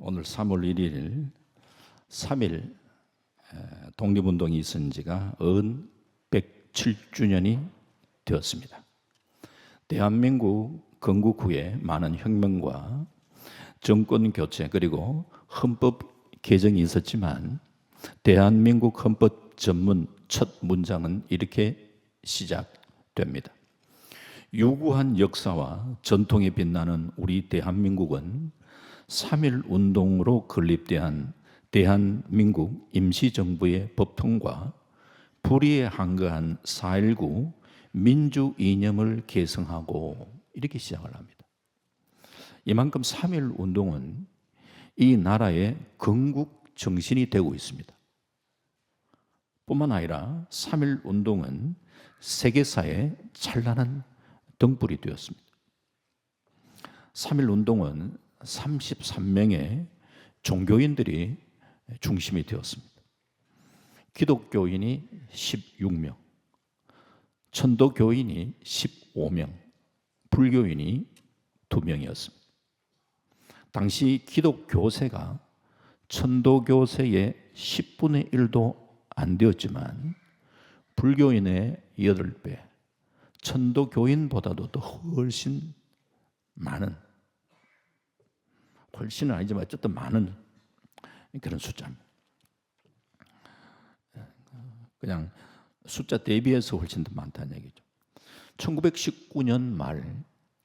오늘 3월 1일 3.1 독립운동이 있은 지가 107주년이 되었습니다. 대한민국 건국 후에 많은 혁명과 정권 교체 그리고 헌법 개정이 있었지만 대한민국 헌법 전문 첫 문장은 이렇게 시작됩니다. 유구한 역사와 전통에 빛나는 우리 대한민국은 3.1 운동으로 건립된 대한민국 임시정부의 법통과 불의에 한거한 4.19 민주 이념을 계승하고 이렇게 시작을 합니다. 이만큼 3.1 운동은 이 나라의 건국 정신이 되고 있습니다. 뿐만 아니라 3.1 운동은 세계사에 찬란한 등불이 되었습니다. 3.1 운동은 33명의 종교인들이 중심이 되었습니다. 기독교인이 16명, 천도교인이 15명, 불교인이 2명이었습니다. 당시 기독교세가 천도교세의 10분의 1도 안 되었지만 불교인의 8배, 천도교인보다도 더 훨씬 많은, 훨씬은 아니지만 어쨌든 많은 그런 숫자입니다. 그냥 숫자 대비해서 훨씬 더 많다는 얘기죠. 1919년 말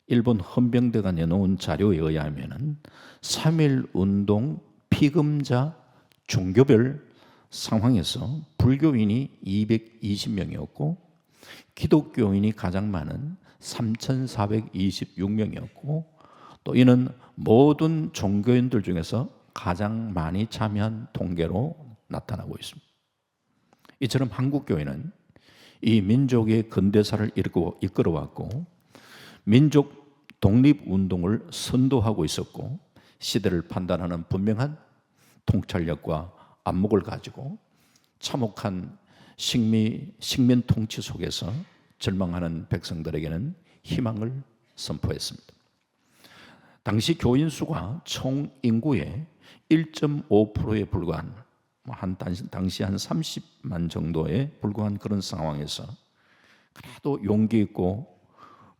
일본 헌병대가 내놓은 자료에 의하면 3.1 운동 피금자 종교별 상황에서 불교인이 220명이었고 기독교인이 가장 많은 3,426명이었고 또 이는 모든 종교인들 중에서 가장 많이 참여한 통계로 나타나고 있습니다. 이처럼 한국교회는 이 민족의 근대사를 이끌어왔고 민족 독립운동을 선도하고 있었고 시대를 판단하는 분명한 통찰력과 안목을 가지고 참혹한 식민 통치 속에서 절망하는 백성들에게는 희망을 선포했습니다. 당시 교인 수가 총 인구의 1.5%에 불과한 당시 한 30만 정도에 불과한 그런 상황에서 그래도 용기 있고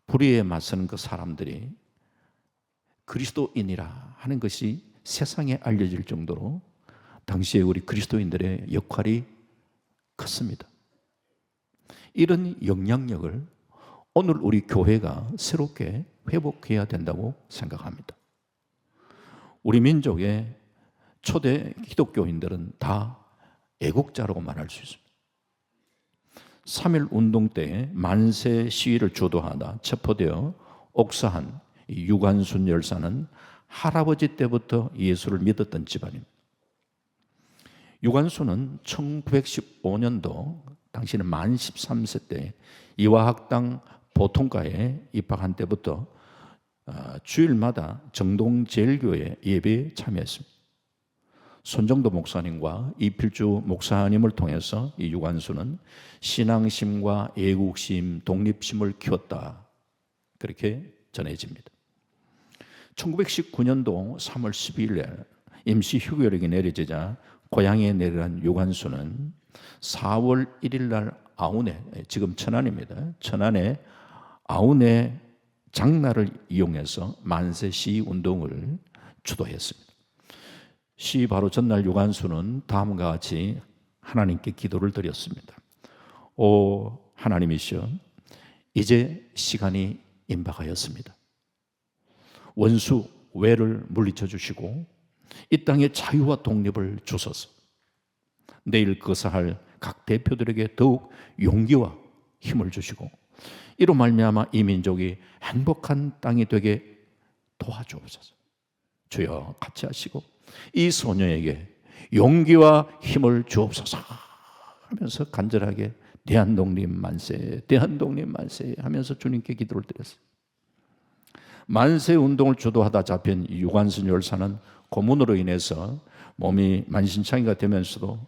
불의에 맞서는 그 사람들이 그리스도인이라 하는 것이 세상에 알려질 정도로 당시에 우리 그리스도인들의 역할이 컸습니다. 이런 영향력을 오늘 우리 교회가 새롭게 회복해야 된다고 생각합니다. 우리 민족의 초대 기독교인들은 다 애국자라고 말할 수 있습니다. 3.1 운동 때 만세 시위를 주도하다 체포되어 옥사한 유관순 열사는 할아버지 때부터 예수를 믿었던 집안입니다. 유관순은 1915년도 당시는 만 13세 때 이화학당 보통과에 입학한 때부터 주일마다 정동제일교회 예배에 참여했습니다. 손정도 목사님과 이필주 목사님을 통해서 이 유관순은 신앙심과 애국심, 독립심을 키웠다. 그렇게 전해집니다. 1919년도 3월 12일에 임시 휴교령이 내려지자 고향에 내려간 유관순은 4월 1일 날 아운에, 지금 천안입니다. 천안에 아운의 장날을 이용해서 만세 시위 운동을 주도했습니다. 시위 바로 전날 유관순은 다음과 같이 하나님께 기도를 드렸습니다. 오 하나님이시여, 이제 시간이 임박하였습니다. 원수 외를 물리쳐 주시고 이 땅의 자유와 독립을 주소서. 내일 거사할 각 대표들에게 더욱 용기와 힘을 주시고 이로 말미암아 이 민족이 행복한 땅이 되게 도와주옵소서. 주여 같이 하시고 이 소녀에게 용기와 힘을 주옵소서 하면서 간절하게 대한독립 만세, 대한독립 만세 하면서 주님께 기도를 드렸어요. 만세 운동을 주도하다 잡힌 유관순 열사는 고문으로 인해서 몸이 만신창이가 되면서도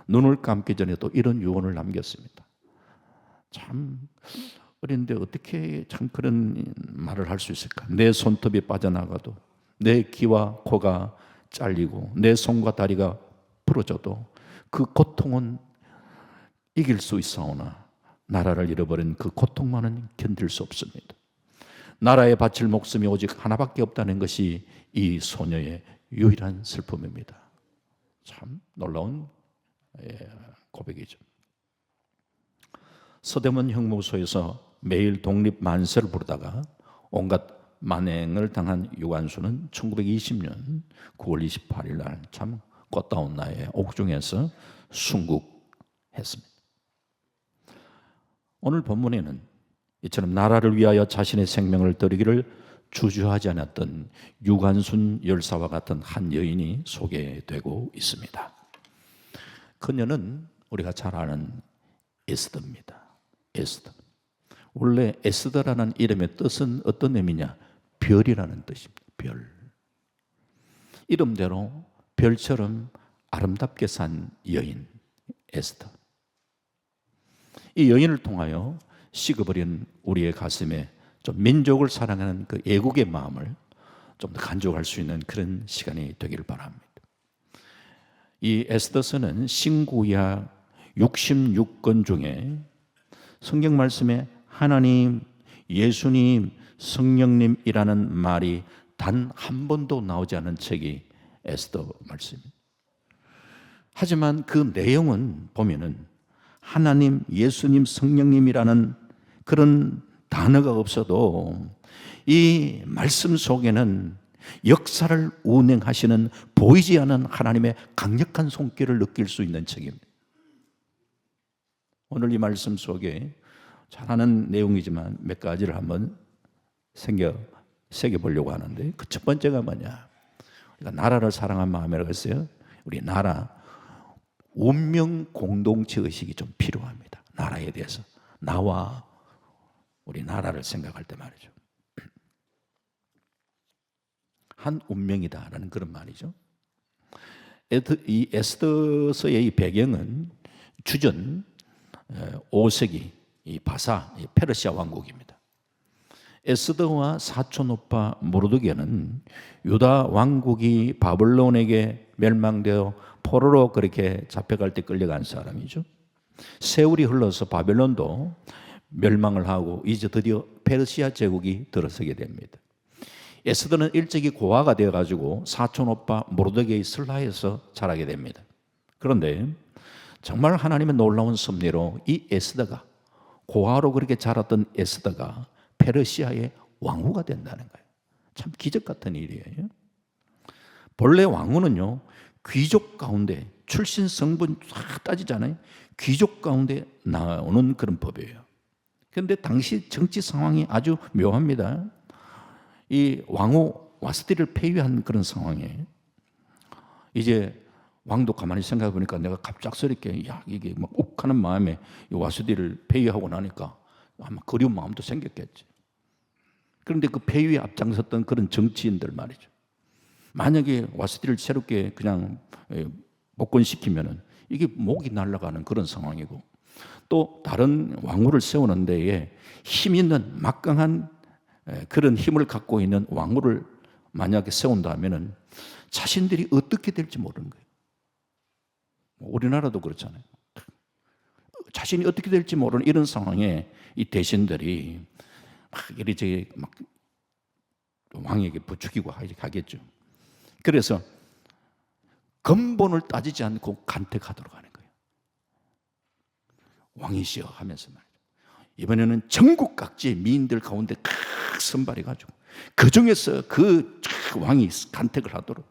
눈을 감기 전에 또 이런 유언을 남겼습니다. 참 어린데 어떻게 참 그런 말을 할 수 있을까? 내 손톱이 빠져나가도 내 귀와 코가 잘리고 내 손과 다리가 부러져도 그 고통은 이길 수 있사오나 나라를 잃어버린 그 고통만은 견딜 수 없습니다. 나라에 바칠 목숨이 오직 하나밖에 없다는 것이 이 소녀의 유일한 슬픔입니다. 참 놀라운 고백이죠. 서대문 형무소에서 매일 독립 만세를 부르다가 온갖 만행을 당한 유관순은 1920년 9월 28일 날 참 꽃다운 나의 옥중에서 순국했습니다. 오늘 본문에는 이처럼 나라를 위하여 자신의 생명을 드리기를 주저하지 않았던 유관순 열사와 같은 한 여인이 소개되고 있습니다. 그녀는 우리가 잘 아는 에스더입니다. 에스더. 원래 에스더라는 이름의 뜻은 어떤 의미냐? 별이라는 뜻입니다. 별. 이름대로 별처럼 아름답게 산 여인 에스더. 이 여인을 통하여 식어버린 우리의 가슴에 좀 민족을 사랑하는 그 애국의 마음을 좀 더 간직할 수 있는 그런 시간이 되기를 바랍니다. 이 에스더서는 신구약 66권 중에 성경 말씀에 하나님, 예수님, 성령님이라는 말이 단 한 번도 나오지 않은 책이 에스더 말씀입니다. 하지만 그 내용은 보면은 하나님, 예수님, 성령님이라는 그런 단어가 없어도 이 말씀 속에는 역사를 운행하시는 보이지 않는 하나님의 강력한 손길을 느낄 수 있는 책입니다. 오늘 이 말씀 속에 잘 아는 내용이지만 몇 가지를 한번 새겨보려고 하는데, 그 첫 번째가 뭐냐? 우리가 나라를 사랑한 마음이라고 했어요. 우리 나라 운명 공동체 의식이 좀 필요합니다. 나라에 대해서, 나와 우리 나라를 생각할 때 말이죠. 한 운명이다라는 그런 말이죠. 이 에스더서의 이 배경은 주전 5세기 이 바사, 이 페르시아 왕국입니다. 에스더와 사촌 오빠 모르드게는 유다 왕국이 바벨론에게 멸망되어 포로로 그렇게 잡혀갈 때 끌려간 사람이죠. 세월이 흘러서 바벨론도 멸망을 하고 이제 드디어 페르시아 제국이 들어서게 됩니다. 에스더는 일찍이 고아가 되어가지고 사촌 오빠 모르드게의 슬하에서 자라게 됩니다. 그런데 정말 하나님의 놀라운 섭리로 이 에스더가, 고아로 그렇게 자랐던 에스더가 페르시아의 왕후가 된다는 거예요. 참 기적 같은 일이에요. 본래 왕후는요, 귀족 가운데 출신 성분 쫙 따지잖아요. 귀족 가운데 나오는 그런 법이에요. 그런데 당시 정치 상황이 아주 묘합니다. 이 왕후 와스티를 폐위한 그런 상황에 이제 왕도 가만히 생각해 보니까 내가 갑작스럽게 이게 막 욱하는 마음에 이 와스티를 폐위하고 나니까 아마 그리운 마음도 생겼겠지. 그런데 그 폐위에 앞장섰던 그런 정치인들 말이죠. 만약에 와스티를 새롭게 그냥 복권시키면은 이게 목이 날아가는 그런 상황이고, 또 다른 왕후를 세우는 데에 힘 있는 막강한 그런 힘을 갖고 있는 왕후를 만약에 세운다면은 자신들이 어떻게 될지 모르는 거예요. 우리나라도 그렇잖아요. 자신이 어떻게 될지 모르는 이런 상황에 이 대신들이 막 이리저리 막 왕에게 부추기고 하겠죠. 그래서 근본을 따지지 않고 간택하도록 하는 거예요. 왕이시여 하면서 말이죠. 이번에는 전국 각지의 미인들 가운데 선발해가지고 그 중에서 그 왕이 간택을 하도록.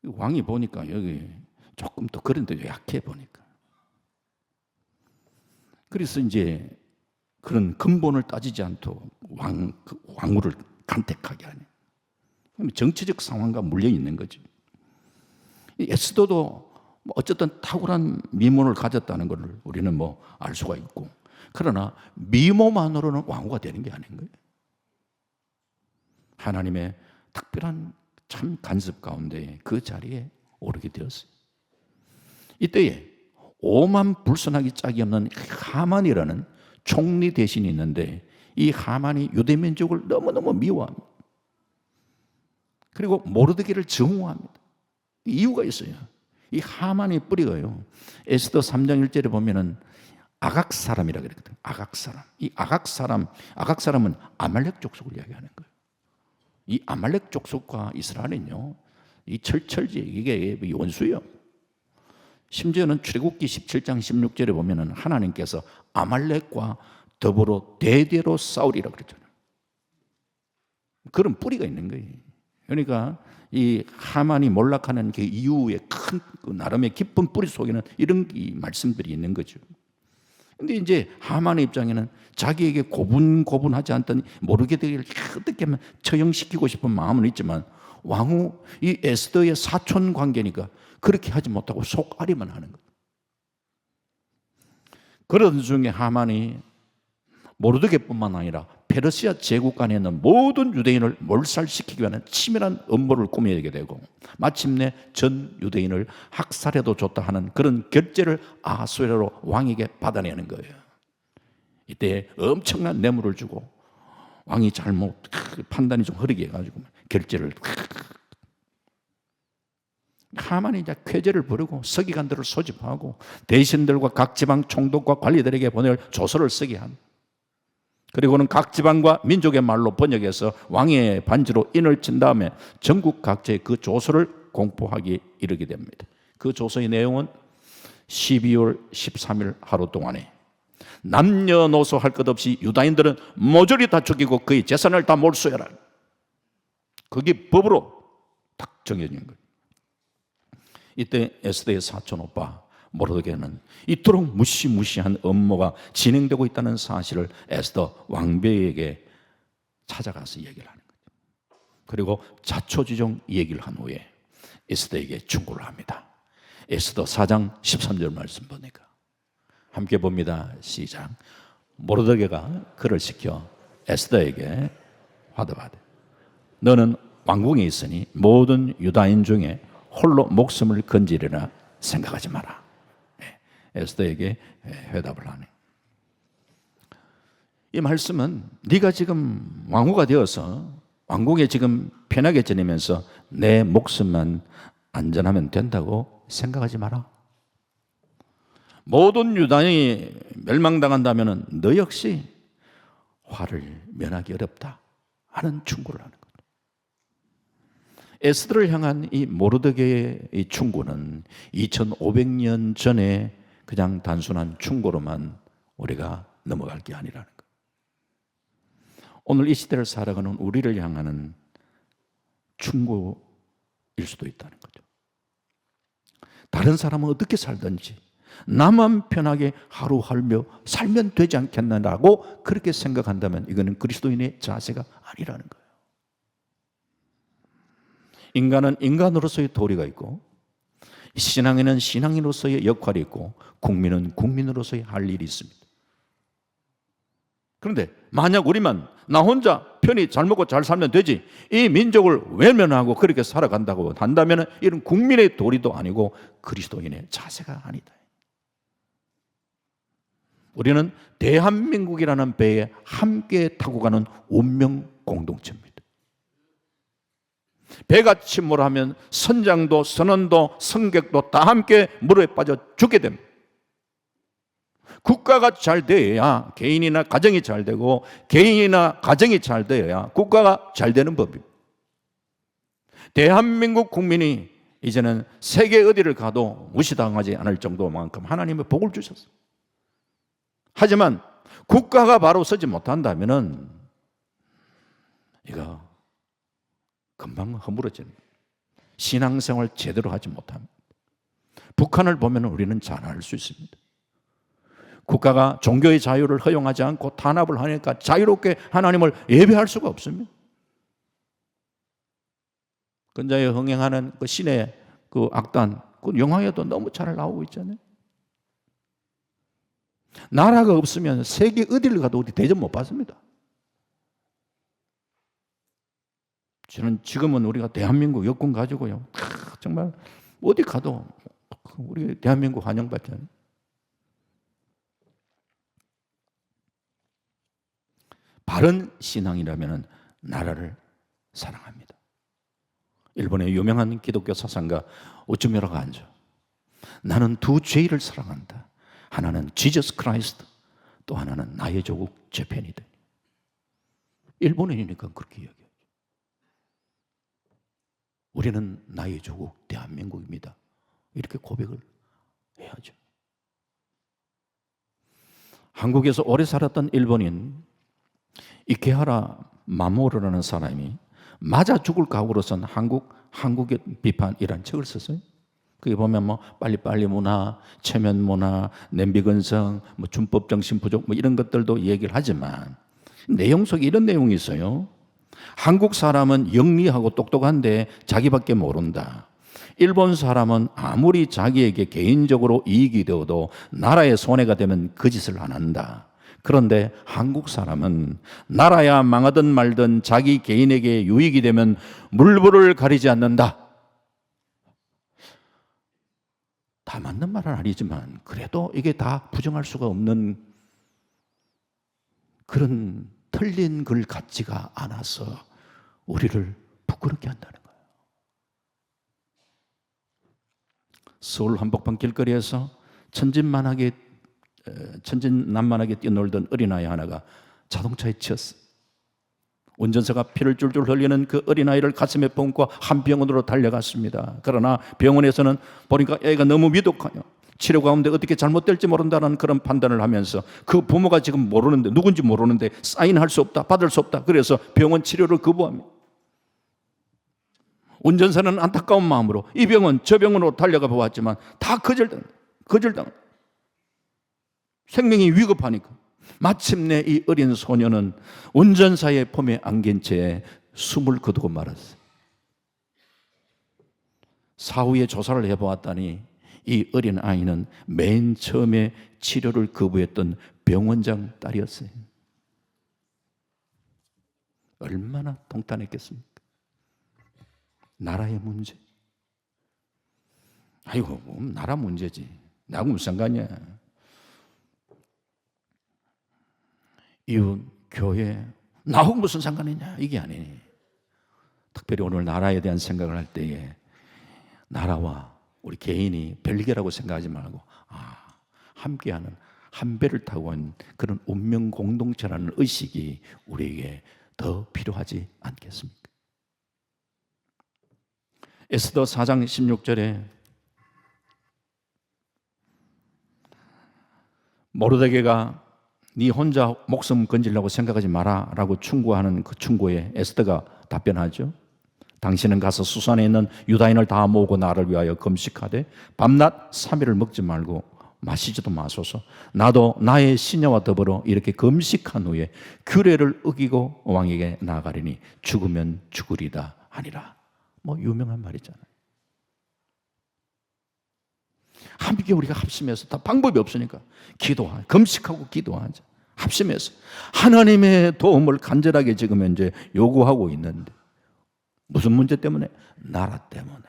왕이 보니까 여기 조금 더 그런데 약해 보니까. 그래서 이제 그런 근본을 따지지 않도록 왕후를 간택하게 하네. 정치적 상황과 물려 있는 거지. 에스더도 어쨌든 탁월한 미모를 가졌다는 것을 우리는 뭐 알 수가 있고, 그러나 미모만으로는 왕후가 되는 게 아닌 거예요. 하나님의 특별한 참 간섭 가운데 그 자리에 오르게 되었어요. 이때에 오만 불순하기 짝이 없는 하만이라는 총리 대신이 있는데, 이 하만이 유대 민족을 너무너무 미워합니다. 그리고 모르드게를 증오합니다. 이유가 있어요. 이 하만이 뿌리가요. 에스더 3장 1절에 보면은 아각 사람이라 그랬거든요. 아각 사람. 이 아각 사람은 아말렉 족속을 이야기하는 거예요. 이 아말렉 족속과 이스라엘은요, 이 철철지 이게 원수예요. 심지어는 출애굽기 17장 16절에 보면은 하나님께서 아말렉과 더불어 대대로 싸우리라 그랬잖아요. 그런 뿌리가 있는 거예요. 그러니까 이 하만이 몰락하는 그 이유의 큰 나름의 깊은 뿌리 속에는 이런 말씀들이 있는 거죠. 근데 이제 하만의 입장에는 자기에게 고분고분하지 않던 모르게되기를 어떻게 하면 처형시키고 싶은 마음은 있지만 왕후 이 에스더의 사촌 관계니까 그렇게 하지 못하고 속앓이만 하는 거예요. 그런 중에 하만이 모르드게뿐만 아니라 페르시아 제국 안에 있는 모든 유대인을 몰살시키기 위한 치밀한 음모를 꾸미게 되고 마침내 전 유대인을 학살해도 좋다 하는 그런 결제를 아하수에로 왕에게 받아내는 거예요. 이때 엄청난 뇌물을 주고 왕이 잘못 판단이 좀 흐리게 해가지고 결제를 하만이 이제 쾌제를 부르고 서기관들을 소집하고 대신들과 각 지방 총독과 관리들에게 보낼 조서를 쓰게 합니다. 그리고는 각 지방과 민족의 말로 번역해서 왕의 반지로 인을 친 다음에 전국 각지에 그 조서를 공포하기 이르게 됩니다. 그 조서의 내용은 12월 13일 하루 동안에 남녀노소 할 것 없이 유다인들은 모조리 다 죽이고 그의 재산을 다 몰수해라. 그게 법으로 딱 정해진 거예요. 이때 에스더의 사촌 오빠 모르드게는 이토록 무시무시한 음모가 진행되고 있다는 사실을 에스더 왕비에게 찾아가서 얘기를 하는 거죠. 그리고 자초지종 얘기를 한 후에 에스더에게 충고를 합니다. 에스더 4장 13절 말씀 보니까 함께 봅니다. 시작. 모르드게가 그를 시켜 에스더에게 화답하되 너는 왕궁에 있으니 모든 유다인 중에 홀로 목숨을 건지리라 생각하지 마라. 에스더에게 회답을 하네. 이 말씀은 네가 지금 왕후가 되어서 왕궁에 지금 편하게 지내면서 내 목숨만 안전하면 된다고 생각하지 마라. 모든 유다인이 멸망당한다면 너 역시 화를 면하기 어렵다 하는 충고를 하는 거예요. 에스더를 향한 이 모르드게의 이 충고는 2500년 전에 그냥 단순한 충고로만 우리가 넘어갈 게 아니라는 거예요. 오늘 이 시대를 살아가는 우리를 향하는 충고일 수도 있다는 거죠. 다른 사람은 어떻게 살든지 나만 편하게 하루하루 살면 되지 않겠나라고 그렇게 생각한다면 이거는 그리스도인의 자세가 아니라는 거예요. 인간은 인간으로서의 도리가 있고 신앙인은 신앙인으로서의 역할이 있고 국민은 국민으로서의 할 일이 있습니다. 그런데 만약 우리만 나 혼자 편히 잘 먹고 잘 살면 되지 이 민족을 외면하고 그렇게 살아간다고 한다면 이런 국민의 도리도 아니고 그리스도인의 자세가 아니다. 우리는 대한민국이라는 배에 함께 타고 가는 운명 공동체입니다. 배가 침몰하면 선장도 선원도 승객도 다 함께 물에 빠져 죽게 됩니다. 국가가 잘 되어야 개인이나 가정이 잘 되고 개인이나 가정이 잘 되어야 국가가 잘 되는 법입니다. 대한민국 국민이 이제는 세계 어디를 가도 무시당하지 않을 정도만큼 하나님의 복을 주셨어요. 하지만 국가가 바로 서지 못한다면은 이거 금방 허물어집니다. 신앙생활 제대로 하지 못합니다. 북한을 보면 우리는 잘 알 수 있습니다. 국가가 종교의 자유를 허용하지 않고 탄압을 하니까 자유롭게 하나님을 예배할 수가 없습니다. 근자에 흥행하는 그 신의 그 악단, 그 영화에도 너무 잘 나오고 있잖아요. 나라가 없으면 세계 어디를 가도 우리 대접 못 받습니다. 저는 지금은 우리가 대한민국 여권 가지고요. 정말 어디 가도 우리 대한민국 환영받지 않아요. 바른 신앙이라면 나라를 사랑합니다. 일본의 유명한 기독교 사상가 오츠미라가 앉아. 나는 두 죄를 사랑한다. 하나는 지저스 크라이스트, 또 하나는 나의 조국 재팬이다. 일본인이니까 그렇게 이야기하죠. 우리는 나의 조국 대한민국입니다. 이렇게 고백을 해야죠. 한국에서 오래 살았던 일본인 이케하라 마모루라는 사람이 맞아 죽을 각오로 쓴 한국의 비판이라는 책을 썼어요. 거기 보면 뭐 빨리빨리 문화, 체면 문화, 냄비 근성, 뭐 준법 정신 부족 뭐 이런 것들도 얘기를 하지만 내용 속에 이런 내용이 있어요. 한국 사람은 영리하고 똑똑한데 자기밖에 모른다. 일본 사람은 아무리 자기에게 개인적으로 이익이 되어도 나라의 손해가 되면 그 짓을 안 한다. 그런데 한국 사람은 나라야 망하든 말든 자기 개인에게 유익이 되면 물불을 가리지 않는다. 다 맞는 말은 아니지만 그래도 이게 다 부정할 수가 없는 그런 틀린 글 같지가 않아서 우리를 부끄럽게 한다는 거예요. 서울 한복판 길거리에서 천진난만하게 뛰놀던 어린아이 하나가 자동차에 치였어. 운전사가 피를 줄줄 흘리는 그 어린아이를 가슴에 품고 한 병원으로 달려갔습니다. 그러나 병원에서는 보니까 애가 너무 위독하냐, 치료 가운데 어떻게 잘못될지 모른다는 그런 판단을 하면서 그 부모가 지금 모르는데, 누군지 모르는데 사인할 수 없다, 받을 수 없다. 그래서 병원 치료를 거부합니다. 운전사는 안타까운 마음으로 이 병원 저 병원으로 달려가 보았지만 다 거절당. 생명이 위급하니까 마침내 이 어린 소녀는 운전사의 품에 안긴 채 숨을 거두고 말았어요. 사후에 조사를 해보았더니 이 어린 아이는 맨 처음에 치료를 거부했던 병원장 딸이었어요. 얼마나 통탄했겠습니까? 나라의 문제. 아이고, 나라 문제지. 나하고 무슨 상관이야. 이웃, 교회, 나하고 무슨 상관이냐. 이게 아니니. 특별히 오늘 나라에 대한 생각을 할 때에 나라와 우리 개인이 별개라고 생각하지 말고 함께하는 한 배를 타고 온 그런 운명 공동체라는 의식이 우리에게 더 필요하지 않겠습니까? 에스더 4장 16절에 모르드게가 네 혼자 목숨 건지려고 생각하지 마라 라고 충고하는 그 충고에 에스더가 답변하죠. 당신은 가서 수산에 있는 유다인을 다 모으고 나를 위하여 금식하되 밤낮 3일을 먹지 말고 마시지도 마소서. 나도 나의 시녀와 더불어 이렇게 금식한 후에 규례를 어기고 왕에게 나아가리니 죽으면 죽으리다 하니라. 뭐 유명한 말이잖아요. 함께 우리가 합심해서, 다 방법이 없으니까 기도하자. 금식하고 기도하자. 합심해서 하나님의 도움을 간절하게 지금 현재 요구하고 있는데 무슨 문제 때문에? 나라 때문에.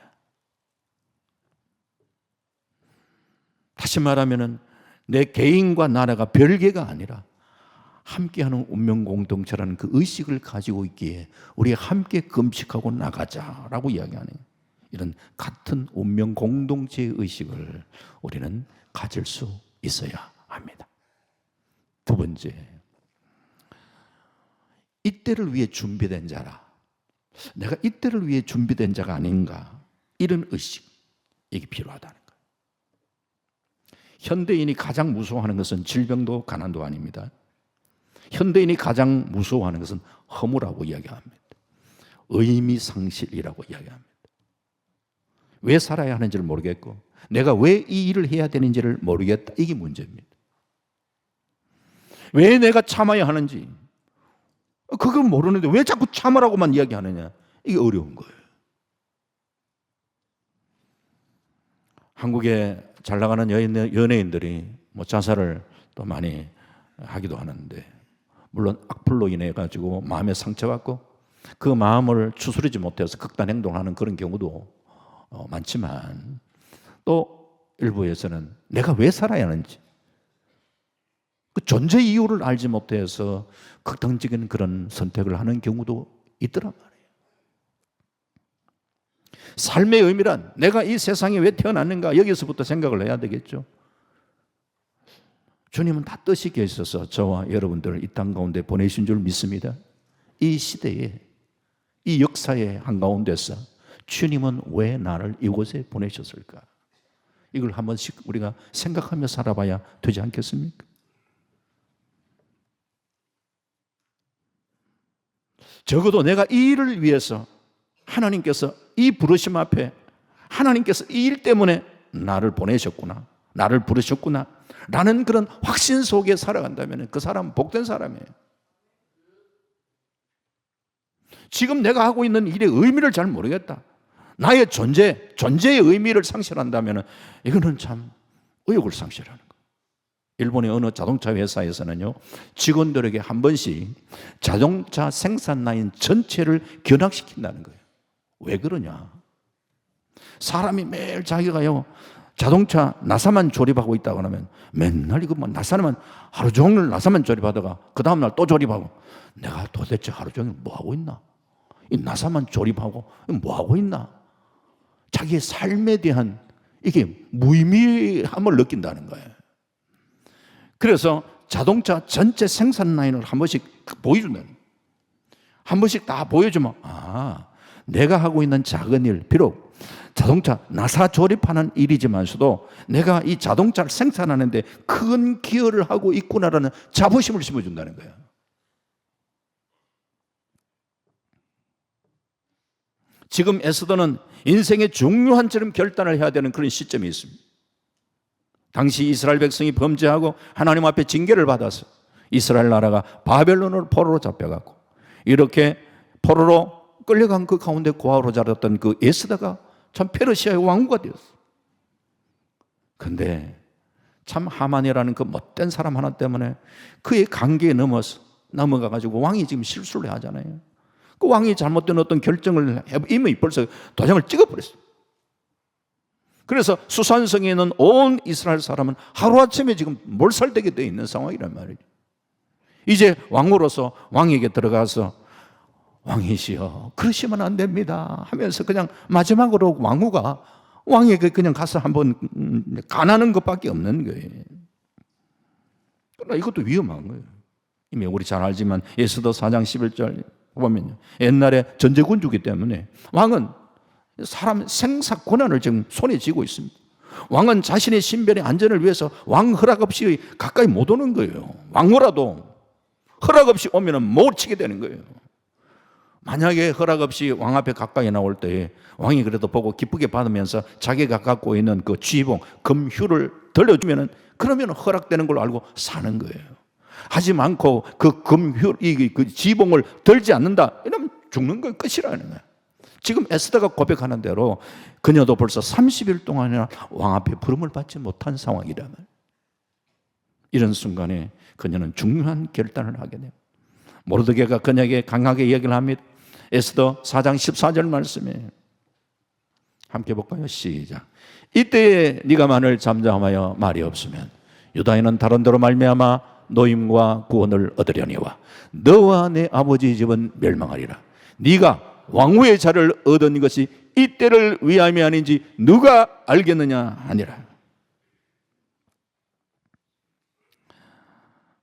다시 말하면은 내 개인과 나라가 별개가 아니라 함께하는 운명 공동체라는 그 의식을 가지고 있기에 우리가 함께 금식하고 나가자라고 이야기하는 이런 같은 운명 공동체의 의식을 우리는 가질 수 있어야 합니다. 두 번째, 이때를 위해 준비된 자라. 내가 이때를 위해 준비된 자가 아닌가, 이런 의식, 이게 필요하다는 거예요. 현대인이 가장 무서워하는 것은 질병도 가난도 아닙니다. 현대인이 가장 무서워하는 것은 허무라고 이야기합니다. 의미상실이라고 이야기합니다. 왜 살아야 하는지를 모르겠고 내가 왜 이 일을 해야 되는지를 모르겠다. 이게 문제입니다. 왜 내가 참아야 하는지 그걸 모르는데 왜 자꾸 참으라고만 이야기하느냐. 이게 어려운 거예요. 한국에 잘 나가는 연예인들이 뭐 자살을 또 많이 하기도 하는데, 물론 악플로 인해 가지고 마음에 상처받고 그 마음을 추스르지 못해서 극단 행동하는 그런 경우도 많지만, 또 일부에서는 내가 왜 살아야 하는지 그 존재 이유를 알지 못해서 극단적인 그런 선택을 하는 경우도 있더란 말이에요. 삶의 의미란 내가 이 세상에 왜 태어났는가 여기서부터 생각을 해야 되겠죠. 주님은 다 뜻이 계셔서 저와 여러분들을 이 땅 가운데 보내신 줄 믿습니다. 이 시대에 이 역사의 한가운데서 주님은 왜 나를 이곳에 보내셨을까? 이걸 한 번씩 우리가 생각하며 살아봐야 되지 않겠습니까? 적어도 내가 이 일을 위해서 하나님께서 이 부르심 앞에 하나님께서 이 일 때문에 나를 보내셨구나, 나를 부르셨구나 라는 그런 확신 속에 살아간다면 그 사람은 복된 사람이에요. 지금 내가 하고 있는 일의 의미를 잘 모르겠다, 나의 존재의 의미를 상실한다면 이거는 참 의욕을 상실하는 거예요. 일본의 어느 자동차 회사에서는요, 직원들에게 한 번씩 자동차 생산 라인 전체를 견학시킨다는 거예요. 왜 그러냐? 사람이 매일 자기가요 자동차 나사만 조립하고 있다고 하면 맨날 이거 나사만 하루 종일 나사만 조립하다가 그 다음날 또 조립하고, 내가 도대체 하루 종일 뭐 하고 있나? 이 나사만 조립하고 뭐 하고 있나? 자기의 삶에 대한 이게 무의미함을 느낀다는 거예요. 그래서 자동차 전체 생산 라인을 한 번씩 보여준다는 거예요. 한 번씩 다 보여주면 내가 하고 있는 작은 일, 비록 자동차 나사 조립하는 일이지만서도 내가 이 자동차를 생산하는데 큰 기여를 하고 있구나라는 자부심을 심어준다는 거예요. 지금 에스더는 인생의 중요한 결단을 해야 되는 그런 시점이 있습니다. 당시 이스라엘 백성이 범죄하고 하나님 앞에 징계를 받아서 이스라엘 나라가 바벨론으로 포로로 잡혀갔고, 이렇게 포로로 끌려간 그 가운데 고아로 자랐던 그 에스더가 참 페르시아의 왕후가 되었어. 근데 참 하만이라는 그 못된 사람 하나 때문에 그의 관계에 넘어가가지고 왕이 지금 실수를 하잖아요. 그 왕이 잘못된 어떤 결정을 이미 벌써 도장을 찍어버렸어요. 그래서 수산성에 있는 온 이스라엘 사람은 하루아침에 지금 몰살되게 되어 있는 상황이란 말이에요. 이제 왕으로서 왕에게 들어가서 왕이시여 그러시면 안 됩니다 하면서 그냥 마지막으로 왕후가 왕에게 그냥 가서 한번 간하는 것밖에 없는 거예요. 그러나 이것도 위험한 거예요. 이미 우리 잘 알지만 에스더 4장 11절 보면요, 옛날에 전제군주기 때문에 왕은 사람 생사 권한을 지금 손에 쥐고 있습니다. 왕은 자신의 신변의 안전을 위해서 왕 허락 없이 가까이 못 오는 거예요. 왕후라도 허락 없이 오면 못 치게 되는 거예요. 만약에 허락 없이 왕 앞에 가까이 나올 때 왕이 그래도 보고 기쁘게 받으면서 자기가 갖고 있는 그 쥐봉, 금휴를 들려주면 그러면 허락되는 걸로 알고 사는 거예요. 하지 않고 그 금휴, 그 쥐봉을 들지 않는다 이러면 죽는 건 끝이라는 거예요. 지금 에스더가 고백하는 대로 그녀도 벌써 30일 동안이나 왕 앞에 부름을 받지 못한 상황이라면, 이런 순간에 그녀는 중요한 결단을 하게 돼요. 모르드게가 그녀에게 강하게 얘기를 합니다. 에스더 4장 14절 말씀에 함께 볼까요? 시작. 이때에 네가 만일 잠잠하여 말이 없으면 유다인은 다른 데로 말미암아 노임과 구원을 얻으려니와 너와 내 아버지 집은 멸망하리라. 네가 왕후의 자를 얻은 것이 이때를 위함이 아닌지 누가 알겠느냐 하니라.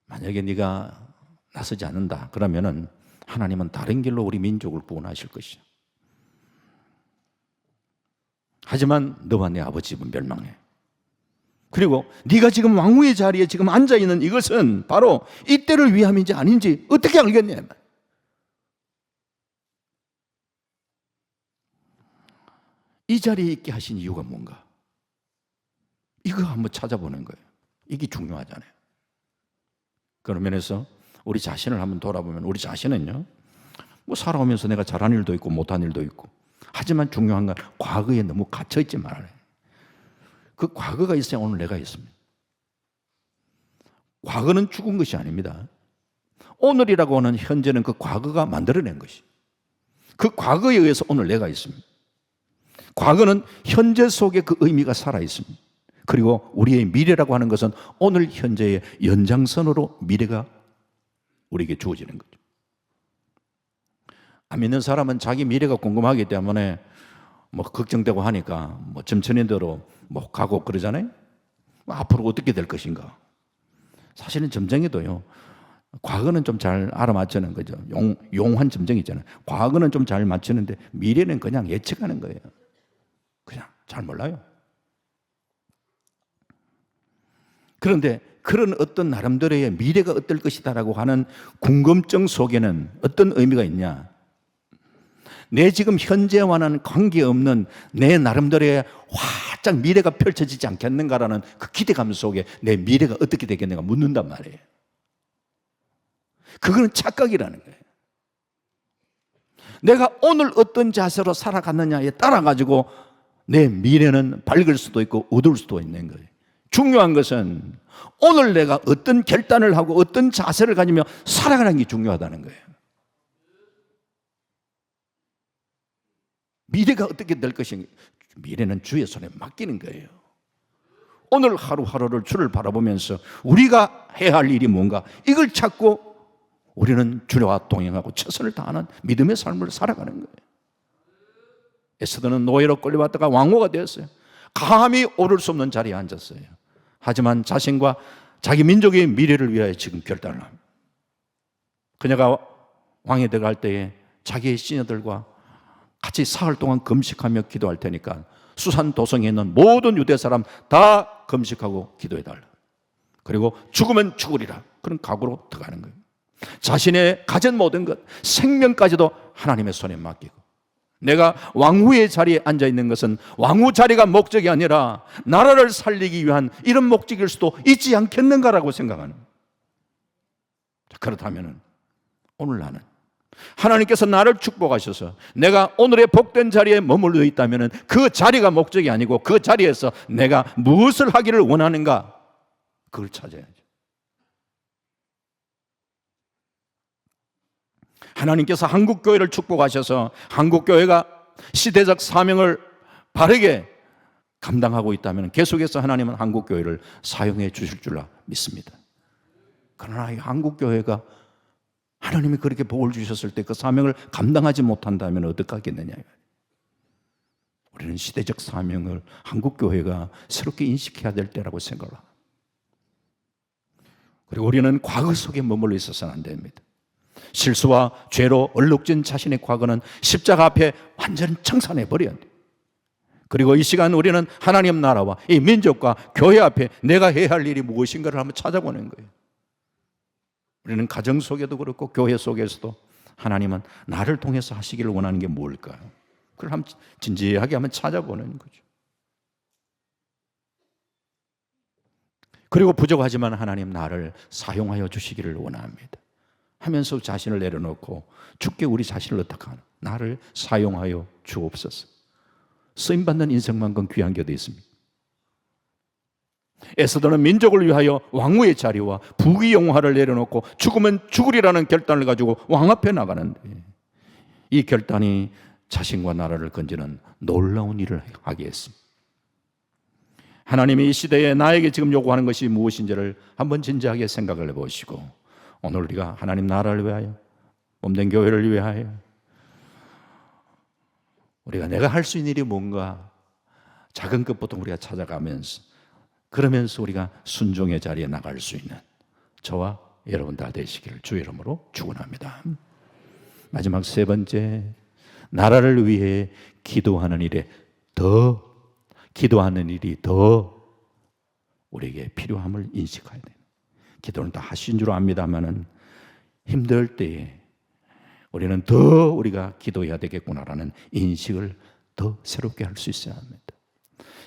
만약에 네가 나서지 않는다 그러면은 하나님은 다른 길로 우리 민족을 구원하실 것이야. 하지만 너와 내 아버지 집은 멸망해. 그리고 네가 지금 왕후의 자리에 지금 앉아있는 이것은 바로 이때를 위함인지 아닌지 어떻게 알겠냐. 이 자리에 있게 하신 이유가 뭔가, 이거 한번 찾아보는 거예요. 이게 중요하잖아요. 그런 면에서 우리 자신을 한번 돌아보면 우리 자신은요, 뭐 살아오면서 내가 잘한 일도 있고 못한 일도 있고, 하지만 중요한 건 과거에 너무 갇혀있지 말아요. 그 과거가 있어야 오늘 내가 있습니다. 과거는 죽은 것이 아닙니다. 오늘이라고 하는 현재는 그 과거가 만들어낸 것이, 그 과거에 의해서 오늘 내가 있습니다. 과거는 현재 속에 그 의미가 살아있습니다. 그리고 우리의 미래라고 하는 것은 오늘 현재의 연장선으로 미래가 우리에게 주어지는 거죠. 안 믿는 사람은 자기 미래가 궁금하기 때문에 뭐 걱정되고 하니까 뭐 점천인대로 뭐 가고 그러잖아요. 앞으로 어떻게 될 것인가. 사실은 점쟁이도요, 과거는 좀 잘 알아맞추는 거죠. 용한 점쟁이 있잖아요. 과거는 좀 잘 맞추는데 미래는 그냥 예측하는 거예요. 그냥 잘 몰라요. 그런데 그런 어떤 나름대로의 미래가 어떨 것이다라고 하는 궁금증 속에는 어떤 의미가 있냐? 내 지금 현재와는 관계없는 내 나름대로의 활짝 미래가 펼쳐지지 않겠는가라는 그 기대감 속에 내 미래가 어떻게 되겠는가 묻는단 말이에요. 그거는 착각이라는 거예요. 내가 오늘 어떤 자세로 살아갔느냐에 따라 가지고 내 미래는 밝을 수도 있고 어두울 수도 있는 거예요. 중요한 것은 오늘 내가 어떤 결단을 하고 어떤 자세를 가지며 살아가는 게 중요하다는 거예요. 미래가 어떻게 될 것인가, 미래는 주의 손에 맡기는 거예요. 오늘 하루하루를 주를 바라보면서 우리가 해야 할 일이 뭔가, 이걸 찾고 우리는 주와 동행하고 최선을 다하는 믿음의 삶을 살아가는 거예요. 에스더는 노예로 끌려왔다가 왕후가 되었어요. 감히 오를 수 없는 자리에 앉았어요. 하지만 자신과 자기 민족의 미래를 위하여 지금 결단을 합니다. 그녀가 왕이 되어갈 때에 자기의 시녀들과 같이 사흘 동안 금식하며 기도할 테니까 수산 도성에 있는 모든 유대 사람 다 금식하고 기도해달라. 그리고 죽으면 죽으리라. 그런 각오로 들어가는 거예요. 자신의 가진 모든 것, 생명까지도 하나님의 손에 맡기고, 내가 왕후의 자리에 앉아 있는 것은 왕후 자리가 목적이 아니라 나라를 살리기 위한 이런 목적일 수도 있지 않겠는가라고 생각하는. 그렇다면 오늘 나는 하나님께서 나를 축복하셔서 내가 오늘의 복된 자리에 머물러 있다면 그 자리가 목적이 아니고 그 자리에서 내가 무엇을 하기를 원하는가, 그걸 찾아야죠. 하나님께서 한국교회를 축복하셔서 한국교회가 시대적 사명을 바르게 감당하고 있다면 계속해서 하나님은 한국교회를 사용해 주실 줄 믿습니다. 그러나 이 한국교회가 하나님이 그렇게 복을 주셨을 때 그 사명을 감당하지 못한다면 어떡하겠느냐. 우리는 시대적 사명을 한국교회가 새롭게 인식해야 될 때라고 생각을 합니다. 그리고 우리는 과거 속에 머물러 있어서는 안 됩니다. 실수와 죄로 얼룩진 자신의 과거는 십자가 앞에 완전히 청산해버려야 돼요. 그리고 이 시간 우리는 하나님 나라와 이 민족과 교회 앞에 내가 해야 할 일이 무엇인가를 한번 찾아보는 거예요. 우리는 가정 속에도 그렇고 교회 속에서도 하나님은 나를 통해서 하시기를 원하는 게 뭘까요? 그걸 한번 진지하게 한번 찾아보는 거죠. 그리고 부족하지만 하나님 나를 사용하여 주시기를 원합니다 하면서 자신을 내려놓고 주께 우리 자신을 어떻게 하나, 나를 사용하여 주옵소서. 쓰임받는 인생만큼 귀한 게 어디 있습니까? 에스더는 민족을 위하여 왕후의 자리와 부귀영화를 내려놓고 죽으면 죽으리라는 결단을 가지고 왕 앞에 나가는데, 이 결단이 자신과 나라를 건지는 놀라운 일을 하게 했습니다. 하나님이 이 시대에 나에게 지금 요구하는 것이 무엇인지를 한번 진지하게 생각을 해보시고, 오늘 우리가 하나님 나라를 위하여, 몸된 교회를 위하여 우리가 내가 할 수 있는 일이 뭔가 작은 것부터 우리가 찾아가면서, 그러면서 우리가 순종의 자리에 나갈 수 있는 저와 여러분 다 되시기를 주의 이름으로 축원합니다. 마지막 세 번째, 나라를 위해 기도하는 일이 더 우리에게 필요함을 인식해야 돼요. 기도는 다 하신 줄 압니다만은 힘들 때에 우리는 더 우리가 기도해야 되겠구나라는 인식을 더 새롭게 할 수 있어야 합니다.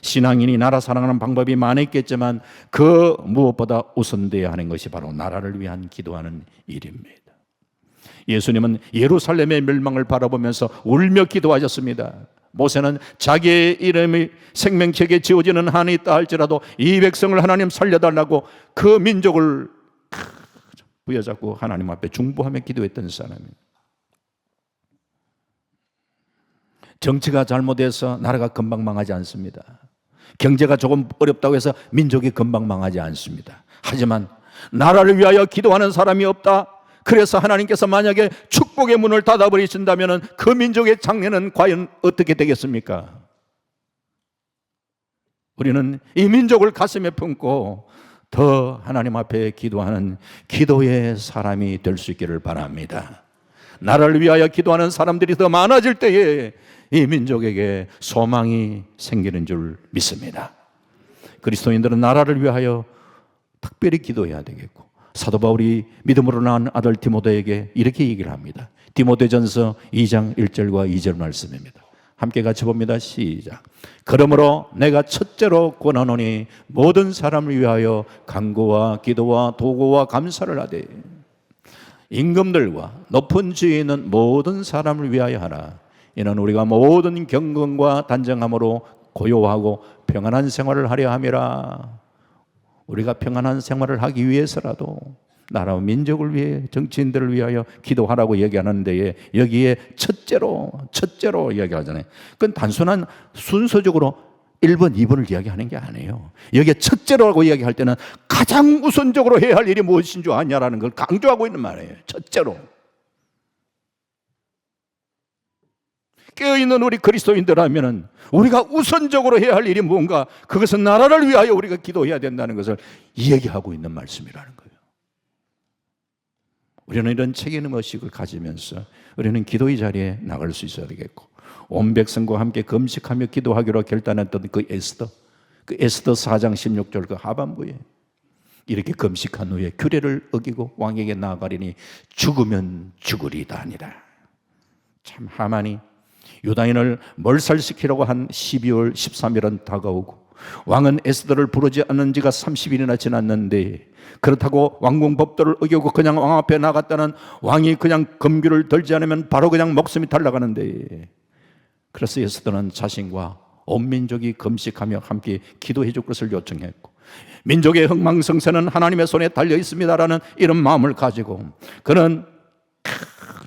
신앙인이 나라 사랑하는 방법이 많았겠지만 그 무엇보다 우선되어야 하는 것이 바로 나라를 위한 기도하는 일입니다. 예수님은 예루살렘의 멸망을 바라보면서 울며 기도하셨습니다. 모세는 자기의 이름이 생명책에 지어지는 한이 있다 할지라도 이 백성을 하나님 살려달라고 그 민족을 부여잡고 하나님 앞에 중보하며 기도했던 사람입니다. 정치가 잘못해서 나라가 금방 망하지 않습니다. 경제가 조금 어렵다고 해서 민족이 금방 망하지 않습니다. 하지만 나라를 위하여 기도하는 사람이 없다, 그래서 하나님께서 만약에 축복의 문을 닫아버리신다면 그 민족의 장래는 과연 어떻게 되겠습니까? 우리는 이 민족을 가슴에 품고 더 하나님 앞에 기도하는 기도의 사람이 될 수 있기를 바랍니다. 나라를 위하여 기도하는 사람들이 더 많아질 때에 이 민족에게 소망이 생기는 줄 믿습니다. 그리스도인들은 나라를 위하여 특별히 기도해야 되겠고, 사도 바울이 믿음으로 낳은 아들 디모데에게 이렇게 얘기를 합니다. 디모데전서 2장 1절과 2절 말씀입니다. 함께 같이 봅니다. 시작. 그러므로 내가 첫째로 권하노니 모든 사람을 위하여 간구와 기도와 도구와 감사를 하되 임금들과 높은 지위에 있는 모든 사람을 위하여 하라. 이는 우리가 모든 경건과 단정함으로 고요하고 평안한 생활을 하려 함이라. 우리가 평안한 생활을 하기 위해서라도 나라와 민족을 위해 정치인들을 위하여 기도하라고 얘기하는 데에 여기에 첫째로 이야기하잖아요. 그건 단순한 순서적으로 1번, 2번을 이야기하는 게 아니에요. 여기에 첫째로라고 이야기할 때는 가장 우선적으로 해야 할 일이 무엇인 줄 아냐라는 걸 강조하고 있는 말이에요. 첫째로. 깨어있는 우리 그리스도인들라면 우리가 우선적으로 해야 할 일이 뭔가, 그것은 나라를 위하여 우리가 기도해야 된다는 것을 얘기하고 있는 말씀이라는 거예요. 우리는 이런 책임의식을 가지면서 우리는 기도의 자리에 나갈 수 있어야 되겠고, 온 백성과 함께 금식하며 기도하기로 결단했던 그 에스더 4장 16절 그 하반부에 이렇게 금식한 후에 규례를 어기고 왕에게 나아가리니 죽으면 죽으리다 아니라. 참 하만이 유다인을 몰살시키려고 한 12월 13일은 다가오고 왕은 에스더를 부르지 않은 지가 30일이나 지났는데, 그렇다고 왕궁법도를 어기고 그냥 왕 앞에 나갔다는 왕이 그냥 금규를 들지 않으면 바로 그냥 목숨이 달라가는데, 그래서 에스더는 자신과 온 민족이 금식하며 함께 기도해 줄 것을 요청했고, 민족의 흥망성쇠는 하나님의 손에 달려 있습니다라는 이런 마음을 가지고 그는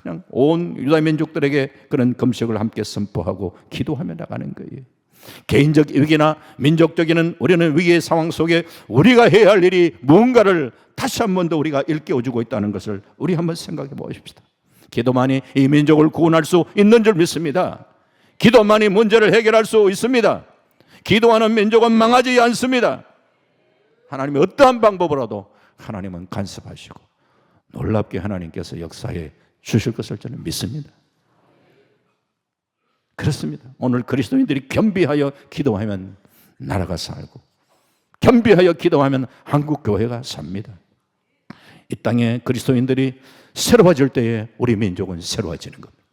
그냥 온 유다 민족들에게 그런 금식을 함께 선포하고 기도하며 나가는 거예요. 개인적 위기나 민족적인 우리는 위기의 상황 속에 우리가 해야 할 일이 뭔가를 다시 한 번 더 우리가 일깨워주고 있다는 것을 우리 한번 생각해 보십시다. 기도만이 이 민족을 구원할 수 있는 줄 믿습니다. 기도만이 문제를 해결할 수 있습니다. 기도하는 민족은 망하지 않습니다. 하나님이 어떠한 방법으로도 하나님은 간섭하시고 놀랍게 하나님께서 역사해 주실 것을 저는 믿습니다. 그렇습니다. 오늘 그리스도인들이 겸비하여 기도하면 나라가 살고, 겸비하여 기도하면 한국 교회가 삽니다. 이 땅에 그리스도인들이 새로워질 때에 우리 민족은 새로워지는 겁니다.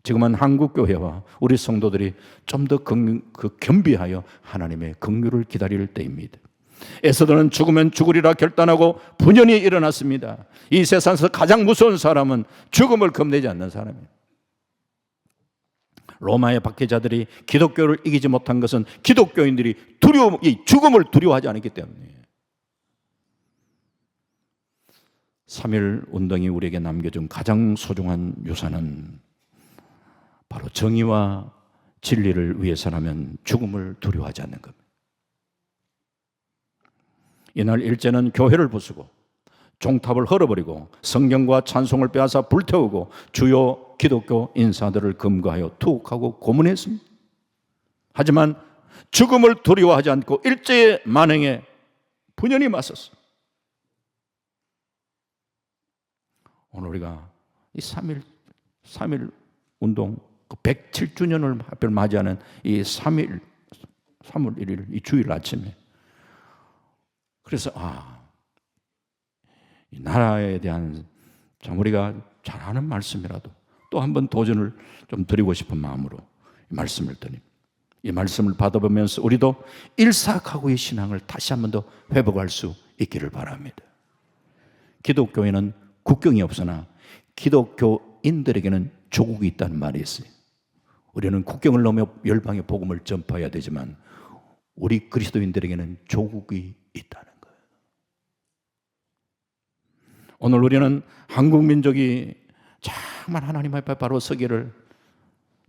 지금은 한국 교회와 우리 성도들이 좀 더 겸비하여 하나님의 긍휼을 기다릴 때입니다. 에스더는 죽으면 죽으리라 결단하고 분연히 일어났습니다. 이 세상에서 가장 무서운 사람은 죽음을 겁내지 않는 사람이에요. 로마의 박해자들이 기독교를 이기지 못한 것은 기독교인들이 이 죽음을 두려워하지 않았기 때문이에요. 3.1 운동이 우리에게 남겨준 가장 소중한 유산은 바로 정의와 진리를 위해서라면 죽음을 두려워하지 않는 겁니다. 이날 일제는 교회를 부수고 종탑을 헐어버리고 성경과 찬송을 빼앗아 불태우고 주요 기독교 인사들을 검거하여 투옥하고 고문했습니다. 하지만 죽음을 두려워하지 않고 일제의 만행에 분연히 맞섰습니다. 오늘 우리가 이 3.1 운동 107주년을 하필 맞이하는 이 3월 1일 이 주일 아침에, 그래서 이 나라에 대한 참 우리가 잘 아는 말씀이라도 또 한 번 도전을 좀 드리고 싶은 마음으로 이 말씀을 드립니다. 이 말씀을 받아보면서 우리도 일사각오의 신앙을 다시 한 번 더 회복할 수 있기를 바랍니다. 기독교에는 국경이 없으나 기독교인들에게는 조국이 있다는 말이 있어요. 우리는 국경을 넘어 열방의 복음을 전파해야 되지만 우리 그리스도인들에게는 조국이 있다는 거예요. 오늘 우리는 한국 민족이 정말 하나님 앞에 바로 서기를,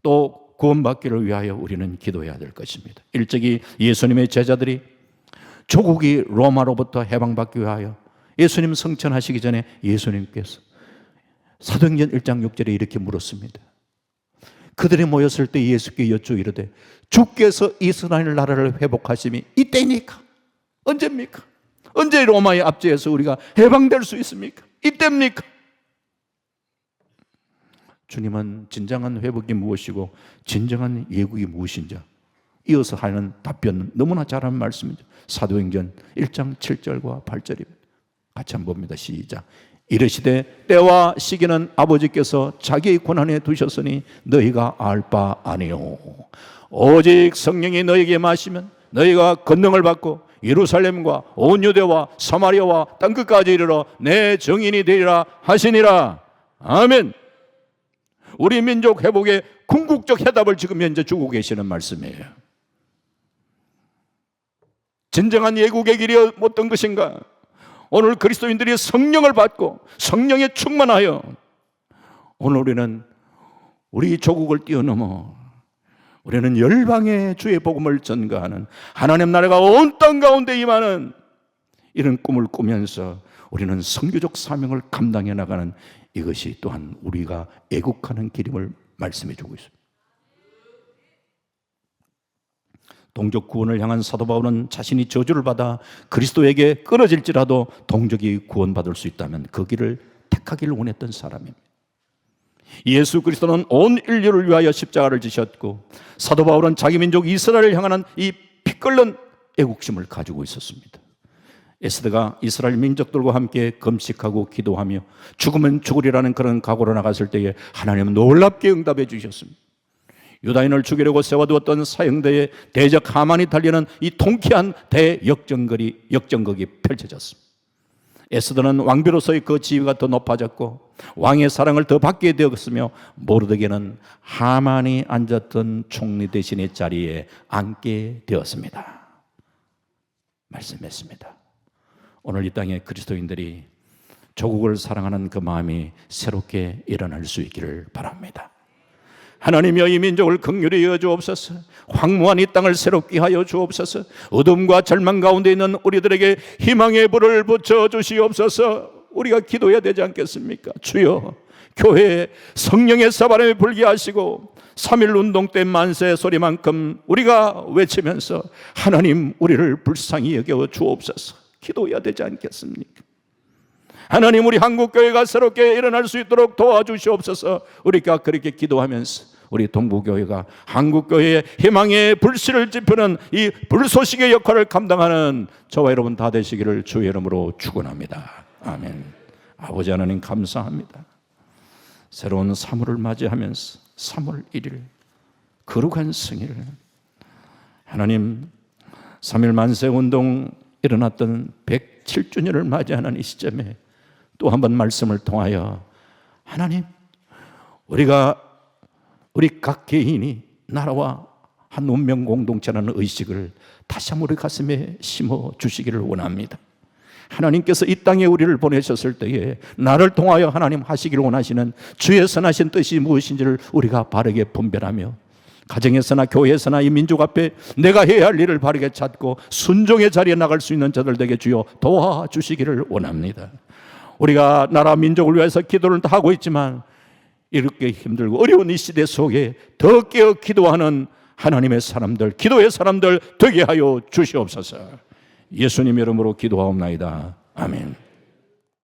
또 구원받기를 위하여 우리는 기도해야 될 것입니다. 일찍이 예수님의 제자들이 조국이 로마로부터 해방받기 위하여 예수님 성천하시기 전에 예수님께서 사도행전 1장 6절에 이렇게 물었습니다. 그들이 모였을 때 예수께 여쭈 이르되 주께서 이스라엘 나라를 회복하심이 이때입니까? 언제입니까? 언제 로마의 압제에서 우리가 해방될 수 있습니까? 이때입니까? 주님은 진정한 회복이 무엇이고 진정한 예국이 무엇인지 이어서 하는 답변은 너무나 잘한 말씀이죠. 사도행전 1장 7절과 8절입니다. 같이 한번 봅니다. 시작. 이르시되 때와 시기는 아버지께서 자기의 권한에 두셨으니 너희가 알 바 아니요. 오직 성령이 너희에게 마시면 너희가 권능을 받고 예루살렘과 온 유대와 사마리아와 땅끝까지 이르러 내 증인이 되리라 하시니라. 아멘. 우리 민족 회복의 궁극적 해답을 지금 현재 주고 계시는 말씀이에요. 진정한 예국의 길이 어떤 것인가? 오늘 그리스도인들이 성령을 받고 성령에 충만하여 오늘 우리는 우리 조국을 뛰어넘어 우리는 열방의 주의 복음을 전가하는 하나님 나라가 온 땅 가운데 임하는 이런 꿈을 꾸면서 우리는 선교적 사명을 감당해 나가는 이것이 또한 우리가 애국하는 길임을 말씀해 주고 있습니다. 동족 구원을 향한 사도 바울은 자신이 저주를 받아 그리스도에게 끊어질지라도 동족이 구원받을 수 있다면 그 길을 택하기를 원했던 사람입니다. 예수 그리스도는 온 인류를 위하여 십자가를 지셨고 사도 바울은 자기 민족 이스라엘을 향하는 이 피 끓는 애국심을 가지고 있었습니다. 에스더가 이스라엘 민족들과 함께 금식하고 기도하며 죽으면 죽으리라는 그런 각오로 나갔을 때에 하나님은 놀랍게 응답해 주셨습니다. 유다인을 죽이려고 세워두었던 사형대에 대적 하만이 달리는 이 통쾌한 대역전극이 펼쳐졌습니다. 에스더는 왕비로서의 그 지위가 더 높아졌고 왕의 사랑을 더 받게 되었으며 모르드게는 하만이 앉았던 총리 대신의 자리에 앉게 되었습니다. 말씀했습니다. 오늘 이 땅에 그리스도인들이 조국을 사랑하는 그 마음이 새롭게 일어날 수 있기를 바랍니다. 하나님이여 이 민족을 긍휼히 여겨 주옵소서. 황무한 이 땅을 새롭게 하여 주옵소서. 어둠과 절망 가운데 있는 우리들에게 희망의 불을 붙여 주시옵소서. 우리가 기도해야 되지 않겠습니까? 주여, 교회에 성령의 사바람이 불게 하시고 3.1 운동 때 만세 소리만큼 우리가 외치면서 하나님 우리를 불쌍히 여겨 주옵소서. 기도해야 되지 않겠습니까? 하나님 우리 한국교회가 새롭게 일어날 수 있도록 도와주시옵소서. 우리가 그렇게 기도하면서 우리 동부교회가 한국교회의 희망의 불씨를 지피는 이 불소식의 역할을 감당하는 저와 여러분 다 되시기를 주의 이름으로 축원합니다. 아멘. 아버지 하나님 감사합니다. 새로운 3월을 맞이하면서 3월 1일 거룩한 성일 하나님 3.1 만세운동 일어났던 107주년을 맞이하는 이 시점에 또 한 번 말씀을 통하여 하나님 우리 각 개인이 나라와 한 운명 공동체라는 의식을 다시 한번 우리 가슴에 심어 주시기를 원합니다. 하나님께서 이 땅에 우리를 보내셨을 때에 나를 통하여 하나님 하시기를 원하시는 주의 선하신 뜻이 무엇인지를 우리가 바르게 분별하며 가정에서나 교회에서나 이 민족 앞에 내가 해야 할 일을 바르게 찾고 순종의 자리에 나갈 수 있는 자들 되게 주여 도와주시기를 원합니다. 우리가 나라 민족을 위해서 기도를 하고 있지만 이렇게 힘들고 어려운 이 시대 속에 더 깨어 기도하는 하나님의 사람들, 기도의 사람들 되게 하여 주시옵소서. 예수님 이름으로 기도하옵나이다. 아멘.